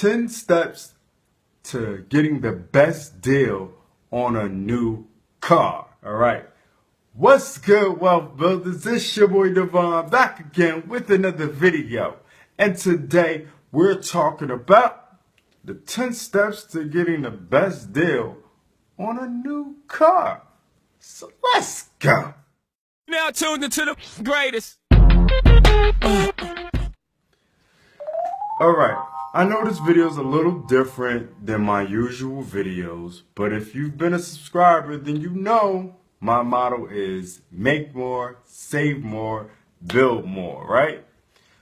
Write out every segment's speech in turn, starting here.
10 steps to getting the best deal on a new car. All right. What's good, Wealth Builders? It's your boy DeVaughn back again with another video. And today we're talking about the 10 steps to getting the best deal on a new car. So let's go. Now tuned into the greatest. All right. I know this video is a little different than my usual videos, but if you've been a subscriber, then you know my motto is make more, save more, build more, right?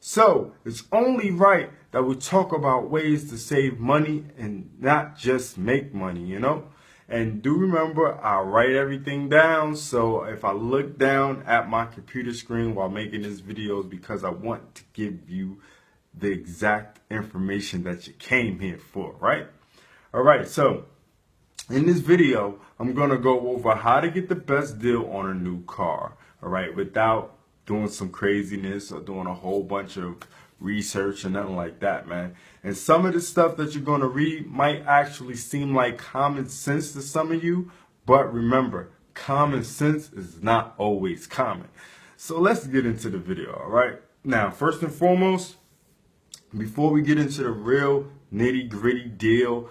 So it's only right that we talk about ways to save money and not just make money, you know? And do remember, I write everything down. So if I look down at my computer screen while making this video, it's because I want to give you the exact information that you came here for, right? All right, so in this video, I'm going to go over how to get the best deal on a new car, all right, without doing some craziness or doing a whole bunch of research and nothing like that, man. And some of the stuff that you're going to read might actually seem like common sense to some of you, but remember, common sense is not always common. So let's get into the video, all right? Now, first and foremost, before we get into the real nitty-gritty deal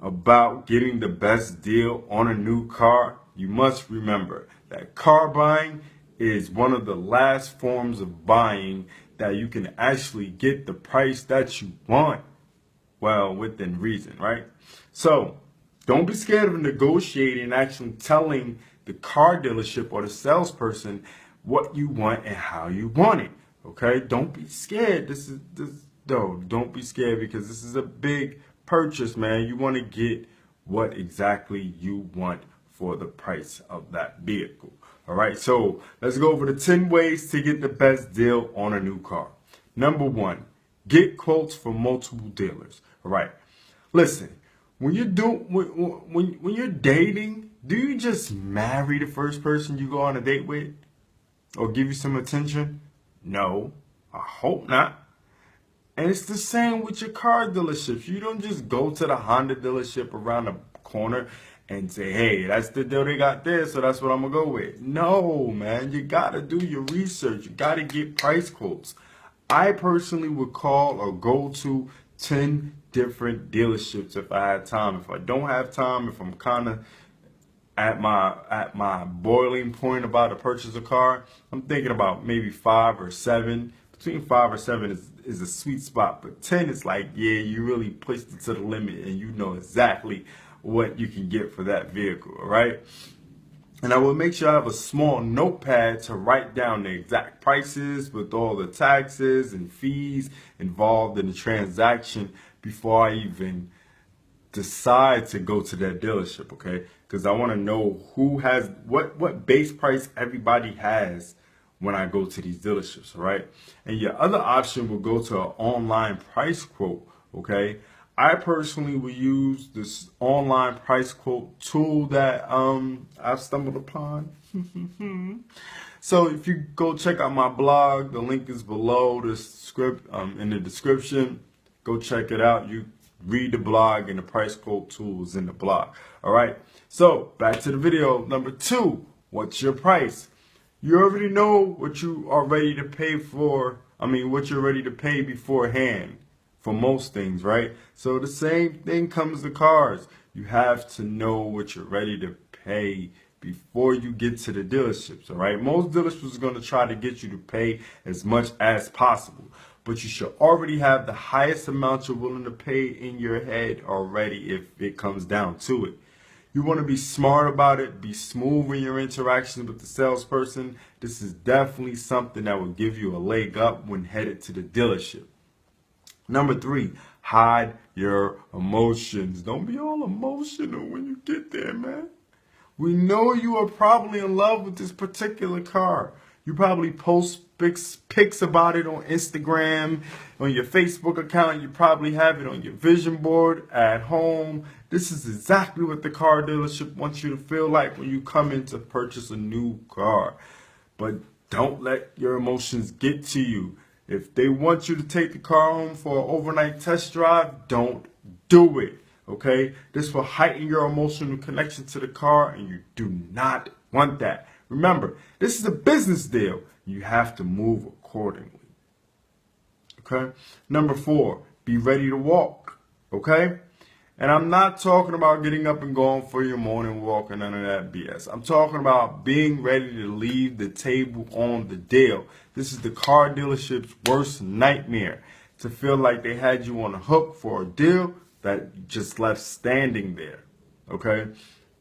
about getting the best deal on a new car, you must remember that car buying is one of the last forms of buying that you can actually get the price that you want, well, within reason, right? So don't be scared of negotiating and actually telling the car dealership or the salesperson what you want and how you want it, okay? Don't be scared. Don't be scared, because this is a big purchase, man. You want to get what exactly you want for the price of that vehicle. All right, so let's go over the 10 ways to get the best deal on a new car. Number 1, get quotes from multiple dealers. All right, listen, when you're dating, do you just marry the first person you go on a date with or give you some attention? No, I hope not. And it's the same with your car dealerships. You don't just go to the Honda dealership around the corner and say, hey, that's the deal they got there, so that's what I'm going to go with. No, man, you got to do your research. You got to get price quotes. I personally would call or go to 10 different dealerships if I had time. If I don't have time, if I'm kind of at my boiling point about to purchase a car, I'm thinking about maybe 5 or 7. Between 5 or 7 is a sweet spot, but 10 is like, yeah, you really pushed it to the limit and you know exactly what you can get for that vehicle, all right? And I will make sure I have a small notepad to write down the exact prices with all the taxes and fees involved in the transaction before I even decide to go to that dealership, okay? Because I want to know who has what base price everybody has when I go to these dealerships, all right? And your other option will go to an online price quote, okay? I personally will use this online price quote tool that I've stumbled upon. So if you go check out my blog, the link is below the script in the description. Go check it out. You read the blog, and the price quote tool is in the blog. All right. So back to the video. Number 2, what's your price? You already know what you are ready to pay for. What you're ready to pay beforehand for most things, right? So the same thing comes to cars. You have to know what you're ready to pay before you get to the dealerships, all right? Most dealerships are going to try to get you to pay as much as possible, but you should already have the highest amount you're willing to pay in your head already if it comes down to it. You want to be smart about it, be smooth in your interactions with the salesperson. This is definitely something that will give you a leg up when headed to the dealership. Number 3, hide your emotions. Don't be all emotional when you get there, man. We know you are probably in love with this particular car. You probably post pics about it on Instagram, on your Facebook account. You probably have it on your vision board at home. This is exactly what the car dealership wants you to feel like when you come in to purchase a new car. But don't let your emotions get to you. If they want you to take the car home for an overnight test drive, don't do it. Okay? This will heighten your emotional connection to the car, and you do not want that. Remember, this is a business deal. You have to move accordingly. Okay? Number 4, be ready to walk. Okay? And I'm not talking about getting up and going for your morning walk and none of that BS. I'm talking about being ready to leave the table on the deal. This is the car dealership's worst nightmare. To feel like they had you on a hook for a deal that you just left standing there. Okay?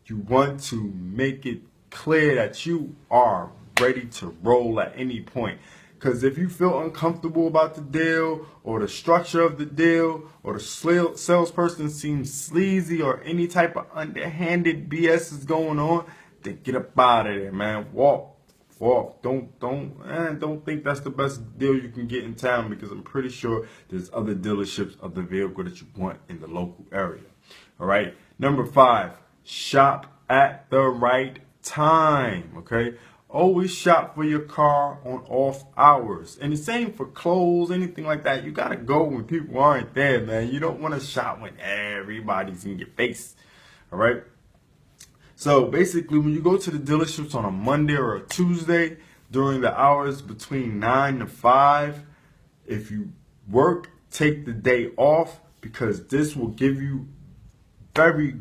You want to make it clear that you are ready to roll at any point. Because if you feel uncomfortable about the deal or the structure of the deal or the salesperson seems sleazy or any type of underhanded BS is going on, then get up out of there, man. Walk. Don't think that's the best deal you can get in town, because I'm pretty sure there's other dealerships of the vehicle that you want in the local area. All right. Number 5, shop at the right time. Okay. Always shop for your car on off hours. And the same for clothes, anything like that. You got to go when people aren't there, man. You don't want to shop when everybody's in your face. All right? So basically, when you go to the dealerships on a Monday or a Tuesday during the hours between 9 to 5, if you work, take the day off, because this will give you very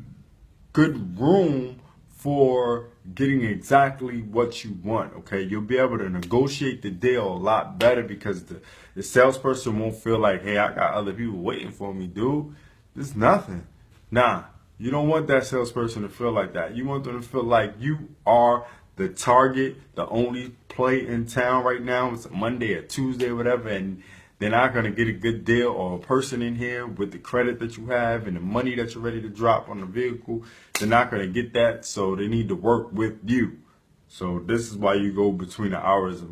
good room for getting exactly what you want. Okay, you'll be able to negotiate the deal a lot better, because the salesperson won't feel like, hey, I got other people waiting for me, dude. There's nothing. Nah, you don't want that salesperson to feel like that. You want them to feel like you are the target, the only play in town right now. It's a Monday or Tuesday or whatever, and they're not going to get a good deal, or a person in here with the credit that you have and the money that you're ready to drop on the vehicle. They're not going to get that, so they need to work with you. So this is why you go between the hours of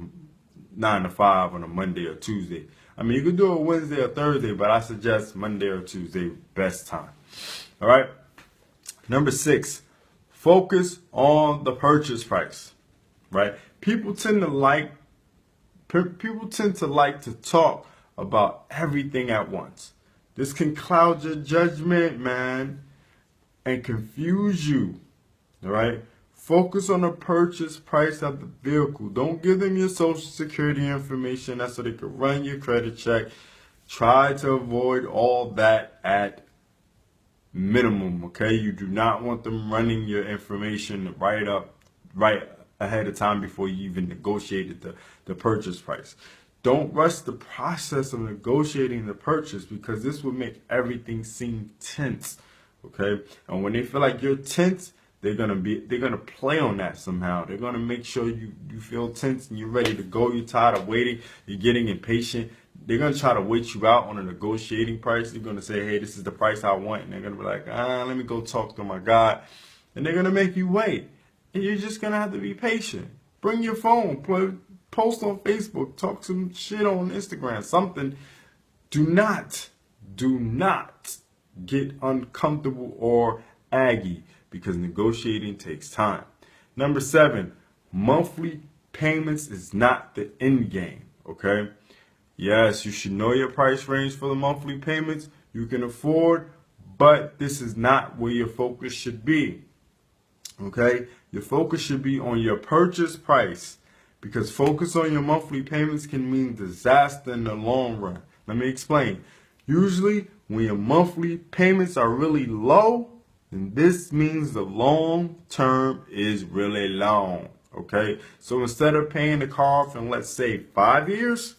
9 to 5 on a Monday or Tuesday. I mean, you can do it Wednesday or Thursday, but I suggest Monday or Tuesday, best time. All right. Number 6, focus on the purchase price. Right? People tend to like to talk about everything at once. This can cloud your judgment, man, and confuse you. All right? Focus on the purchase price of the vehicle. Don't give them your social security information. That's so they can run your credit check. Try to avoid all that at minimum, okay? You do not want them running your information right ahead of time before you even negotiated the purchase price. Don't rush the process of negotiating the purchase, because this will make everything seem tense, okay? And when they feel like you're tense, they're gonna play on that somehow. They're gonna make sure you feel tense and you're ready to go. You're tired of waiting. You're getting impatient. They're gonna try to wait you out on a negotiating price. They're gonna say, hey, this is the price I want, and they're gonna be like, let me go talk to my guy, and they're gonna make you wait. And you're just gonna have to be patient. Bring your phone, post on Facebook, talk some shit on Instagram, something. Do not get uncomfortable or aggy, because negotiating takes time. Number 7, monthly payments is not the end game, okay? Yes, you should know your price range for the monthly payments you can afford, but this is not where your focus should be, okay? Your focus should be on your purchase price, because focus on your monthly payments can mean disaster in the long run. Let me explain. Usually, when your monthly payments are really low, then this means the long term is really long, okay? So instead of paying the car off in, let's say, 5 years,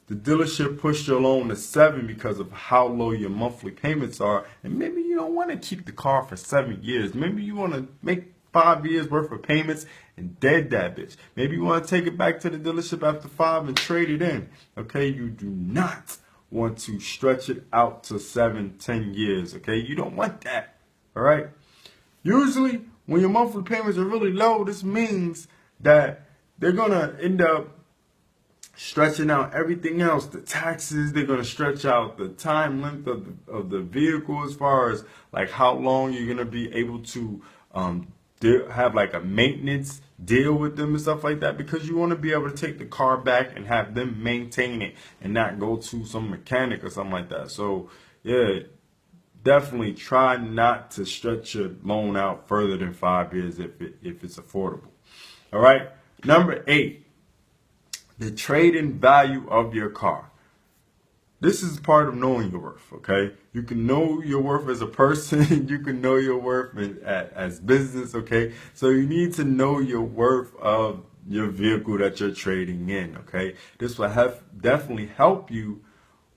the dealership pushed your loan to 7 because of how low your monthly payments are. And maybe you don't want to keep the car for 7 years. Maybe you want to make 5 years worth of payments and dead that bitch. Maybe you want to take it back to the dealership after 5 and trade it in, okay? You do not want to stretch it out to 7, 10 years, okay? You don't want that. All right. Usually, when your monthly payments are really low, this means that they're gonna end up stretching out everything else. The taxes, they're gonna stretch out the time length of the vehicle, as far as like how long you're gonna be able to have like a maintenance deal with them and stuff like that, because you want to be able to take the car back and have them maintain it and not go to some mechanic or something like that. So yeah, definitely try not to stretch your loan out further than 5 years if it's affordable. All right. Number 8, the trade-in value of your car. This is part of knowing your worth, okay? You can know your worth as a person. You can know your worth as business, okay? So you need to know your worth of your vehicle that you're trading in, okay? This will definitely help you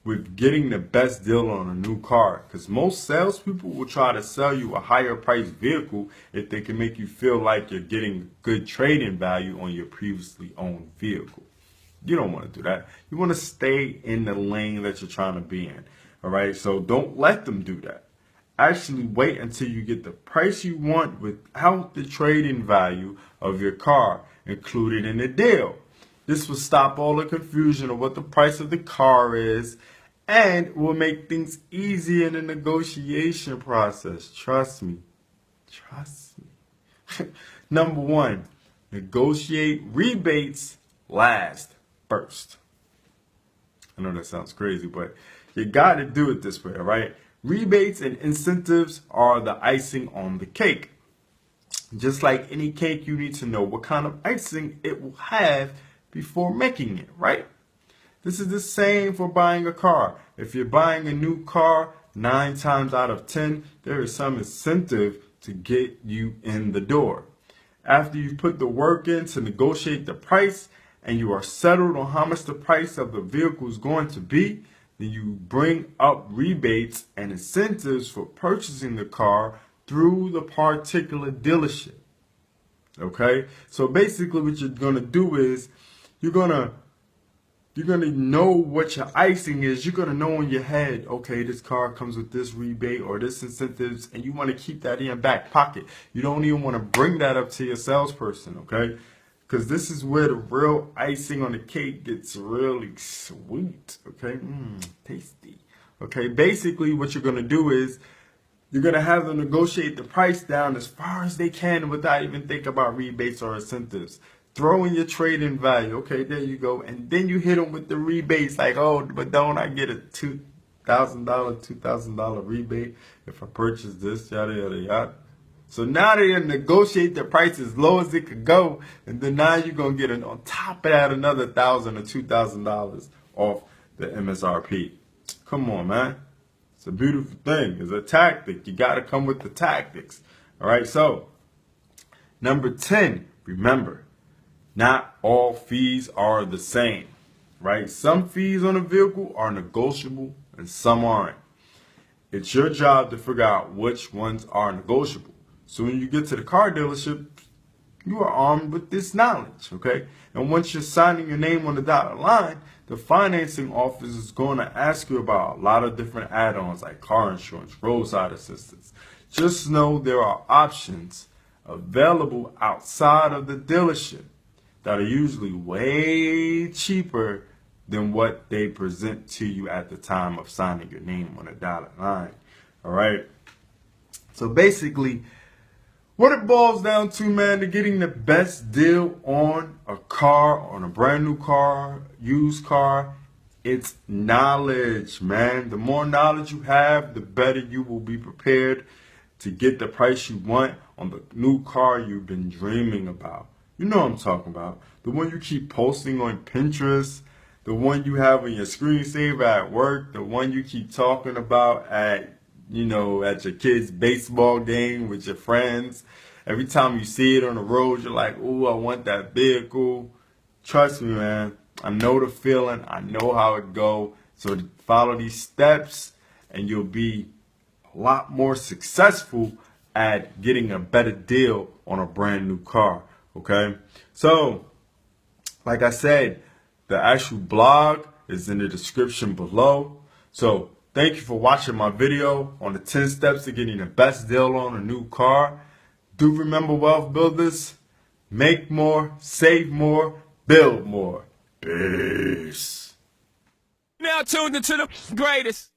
with getting the best deal on a new car, because most salespeople will try to sell you a higher priced vehicle if they can make you feel like you're getting good trading value on your previously owned vehicle. You don't want to do that. You want to stay in the lane that you're trying to be in. All right. So don't let them do that. Actually wait until you get the price you want without the trading value of your car included in the deal. This will stop all the confusion of what the price of the car is and will make things easy in the negotiation process. Trust me. Trust me. Number 1, negotiate rebates last. First. I know that sounds crazy, but you got to do it this way, all right? Rebates and incentives are the icing on the cake. Just like any cake, you need to know what kind of icing it will have before making it, right? This is the same for buying a car. If you're buying a new car, 9 times out of 10, there is some incentive to get you in the door. After you put the work in to negotiate the price, and you are settled on how much the price of the vehicle is going to be, then you bring up rebates and incentives for purchasing the car through the particular dealership. Okay? So basically what you're going to do is you're going to know what your icing is. You're going to know in your head, okay, this car comes with this rebate or this incentives, and you want to keep that in your back pocket. You don't even want to bring that up to your salesperson, okay? Because this is where the real icing on the cake gets really sweet, okay? Tasty. Okay, basically what you're going to do is you're going to have them negotiate the price down as far as they can without even thinking about rebates or incentives. Throw in your trade-in value. Okay, there you go. And then you hit them with the rebates like, oh, but don't I get a $2,000 rebate if I purchase this, yada, yada, yada. So now they're going to negotiate the price as low as it could go, and then now you're going to get on top of that another $1,000 or $2,000 off the MSRP. Come on, man. It's a beautiful thing. It's a tactic. You got to come with the tactics. All right, so number 10, remember, not all fees are the same, right? Some fees on a vehicle are negotiable and some aren't. It's your job to figure out which ones are negotiable. So when you get to the car dealership, you are armed with this knowledge, okay? And once you're signing your name on the dotted line, the financing office is going to ask you about a lot of different add-ons like car insurance, roadside assistance. Just know there are options available outside of the dealership that are usually way cheaper than what they present to you at the time of signing your name on the dotted line, all right? So basically, what it boils down to, man, to getting the best deal on a car, on a brand new car, used car, it's knowledge, man. The more knowledge you have, the better you will be prepared to get the price you want on the new car you've been dreaming about. You know what I'm talking about. The one you keep posting on Pinterest, the one you have on your screensaver at work, the one you keep talking about at your kid's baseball game with your friends. Every time you see it on the road, you're like, ooh, I want that vehicle. Trust me, man. I know the feeling. I know how it go. So follow these steps and you'll be a lot more successful at getting a better deal on a brand new car. Okay? So, like I said, the actual blog is in the description below. So, thank you for watching my video on the 10 steps to getting the best deal on a new car. Do remember, Wealth Builders, make more, save more, build more. Peace. Now tuned into the greatest.